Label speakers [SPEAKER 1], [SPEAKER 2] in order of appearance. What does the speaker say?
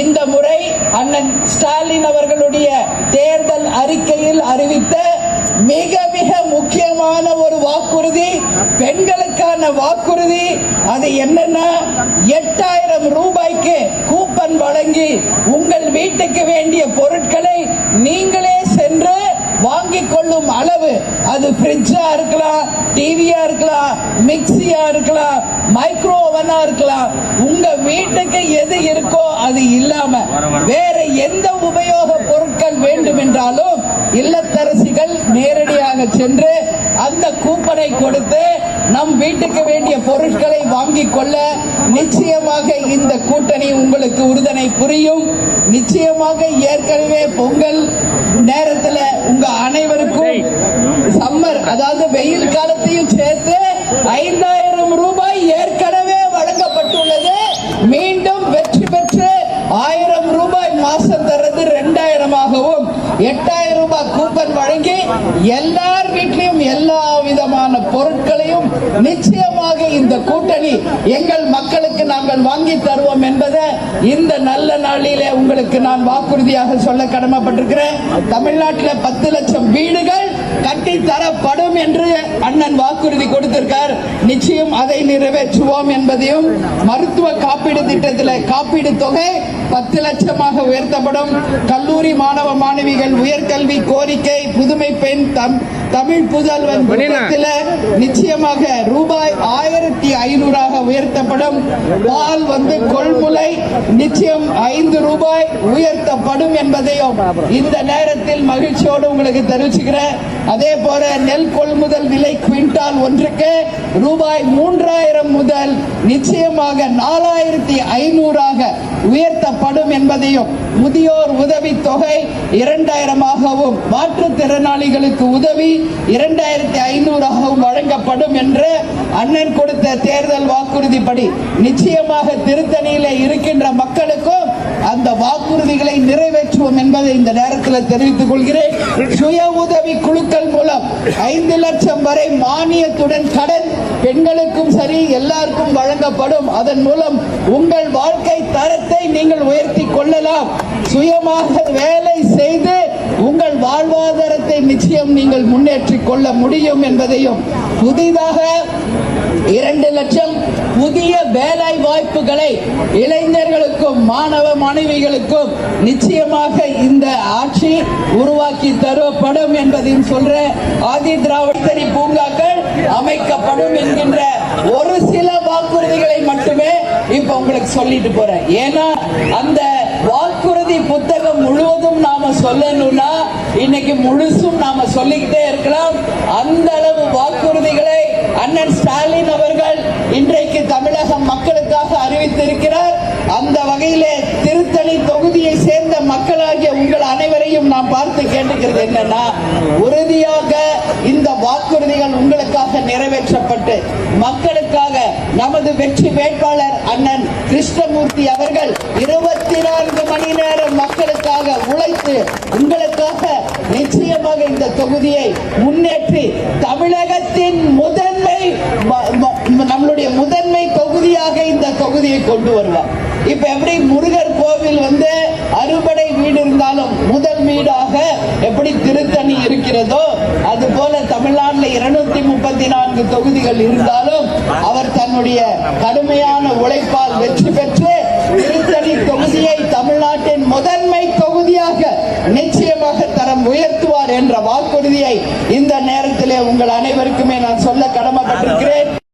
[SPEAKER 1] இந்த முறை அண்ணன் ஸ்டாலின் அவர்களுடைய தேர்தல் அறிக்கையில் அறிவித்த மிக மிக முக்கியமான ஒரு வாக்குறுதி, பெண்களுக்கான வாக்குறுதி. அது என்னன்னா, 8000 ரூபாய்க்கு கூப்பன் வழங்கி உங்கள் வீட்டுக்கு வேண்டிய பொருட்களை நீங்களே சென்று வாங்கிக் கொள்ளும் அளவு, அது ஃப்ரிட்ஜா இருக்கலாம், டிவியா இருக்கலாம், மிக்சியா இருக்கலாம், மைக்ரோ ஓவனா இருக்கலாம், உங்க வீட்டுக்கு எது இருக்கோ அது இல்லாம வேற எந்த உபயோக பொருட்கள் வேண்டும் என்றாலும் இல்லத்தரசிகள் நேரடியாக சென்று அந்த கூப்பனை கொடுத்து நம் வீட்டுக்கு வேண்டிய பொருட்களை வாங்கிக் கொள்ள நிச்சயமாக இந்த கூட்டணி உங்களுக்கு உறுதுணை புரியும். நிச்சயமாக ஏற்கனவே பொங்கல் நேரத்தில் உங்க அனைவருக்கும் சம்மர், அதாவது வெயில் காலத்தையும் சேர்த்து 5000 ரூபாய் ஏற்கனவே வழங்கப்பட்டுள்ளது. மீண்டும் வெற்றி பெற்று 1000 ரூபாய் மாசம் தர்றது 2000ஆகவும் 8000 ரூபாய் கூப்பன் வழங்கி எல்லார் வீட்லையும் எல்லா விதமான பொருட்களையும் நிச்சயமாக இந்த கூட்டணி எங்கள் மக்களுக்கு நாங்கள் வாங்கி தருவோம் என்பதை இந்த நல்ல நாளிலே உங்களுக்கு நான் வாக்குறுதியாக சொல்ல கடமைப்பட்டிருக்கிறேன். தமிழ்நாட்டில் 10 லட்சம் வீடுகள் கட்டி தரப்படும் என்று அண்ணன் வாக்குறுதி கொடுத்திருக்கார். நிச்சயம் அதை நிறைவேற்றுவோம் என்பதையும், மருத்துவ காப்பீடு திட்டத்தில் காப்பீடு தொகை 10 லட்சமாக உயர்த்தப்படும். கல்லூரி மாணவ மாணவிகள் உயர்கல்வி கோரிக்கை புதுமை பெண் தமிழ் புதல்வன் நிச்சயமாக ரூபாய் 1500 உயர்த்தப்படும். பால் கொள்முலை நிச்சயம் 5 ரூபாய் உயர்த்தப்படும் என்பதையும் இந்த நேரத்தில் மகிழ்ச்சியோடு உங்களுக்கு தெரிவிச்சுக்கிறேன். அதே போல நெல் கொள்முதல் விலை குவிண்டால் ஒன்றுக்கு ரூபாய் 3000 முதல் நிச்சயமாக 4500 உயர்த்தப்படும் என்பதையும், முதியோர் உதவி தொகை 2000ஆகவும் மாற்றுத்திறனாளிகளுக்கு உதவி 2500ஆகவும் வழங்கப்படும் என்று அண்ணன் கொடுத்த தேர்தல் வாக்குறுதிப்படி நிச்சயமாக திருத்தணியில இருக்கின்ற மக்களுக்கும் அந்த வாக்குறுதிகளை நிறைவேற்றுவோம் என்பதை இந்த நேரத்தில் தெரிவித்துக் கொள்கிறேன். சுய உதவி குழுக்கள் மூலம் 5 லட்சம் வரை மானியத்துடன் கடன் பெண்களுக்கும் சரி எல்லாருக்கும் வழங்கப்படும். அதன் மூலம் உங்கள் வாழ்க்கை தரத்தை நீங்கள் உயர்த்தி கொள்ளலாம். சுயமாக வேலை செய்து உங்கள் வாழ்வாதாரத்தை நிச்சயம் நீங்கள் முன்னேற்றிக் கொள்ள முடியும் என்பதையும், புதிதாக 2 லட்சம் புதிய வேலை வாய்ப்புகளை இளைஞர்களுக்கும் மாணவ மாணவிகளுக்கும் நிச்சயமாக இந்த ஆட்சி உருவாக்கி தரப்படும் என்பதையும் சொல்ற. ஆதி திராவிட பூங்காக்கள் அமைக்கப்படும் என்கின்ற ஒரு சில வாக்குறுதிகளை மட்டுமே இப்ப உங்களுக்கு சொல்லிட்டு போறேன். ஏன்னா அந்த வாக்குறுதி புத்தகம் முழுவதும் நாம சொல்லணும்னா இன்னைக்கு முழுசும் நாம சொல்லிக்கிட்டே இருக்கலாம். அந்த அளவு வாக்குறுதிகளை அண்ணன் ஸ்டாலின் அவர்கள் இன்றைக்கு தமிழக மக்களுக்காக அறிவித்திருக்கிறார். அந்த வகையிலே திருத்தணி தொகுதியை சேர்ந்த மக்களாகிய உங்கள் அனைவரையும் நான் பார்த்து கேட்டுக்கிறது என்னன்னா, உறுதியாக இந்த வாக்குறுதிகள் உங்களுக்காக நிறைவேற்றப்பட்டு மக்களுக்காக நமது வெற்றி வேட்பாளர் அண்ணன் கிருஷ்ணமூர்த்தி அவர்கள் 24 மணி நேரம் மக்களுக்காக உழைத்து உங்களுக்காக நிச்சயமாக இந்த தொகுதியை முன்னேற்றி தமிழகத்தின் நம்மளுடைய முதன்மை தொகுதியாக இந்த தொகுதியை கொண்டு வருவார். இப்ப எப்படி முருகர் கோவில் அறுபடை வீடு இருந்தாலும் முதல் வீடாக எப்படி திருத்தணி இருக்கிறதோ, அது போல தமிழ்நாட்டில் 234 தொகுதிகள் இருந்தாலும் அவர் தன்னுடைய கடுமையான உழைப்பால் வெற்றி பெற்று திருத்தணி தொகுதியை தமிழ்நாட்டின் முதன்மை தொகுதியாக நிச்சயமாக தரம் உயர்த்துவார் என்ற வாக்குறுதியை இந்த நேரத்திலே உங்கள் அனைவருக்குமே நான் சொல்ல கடமைப்பட்டிருக்கிறேன்.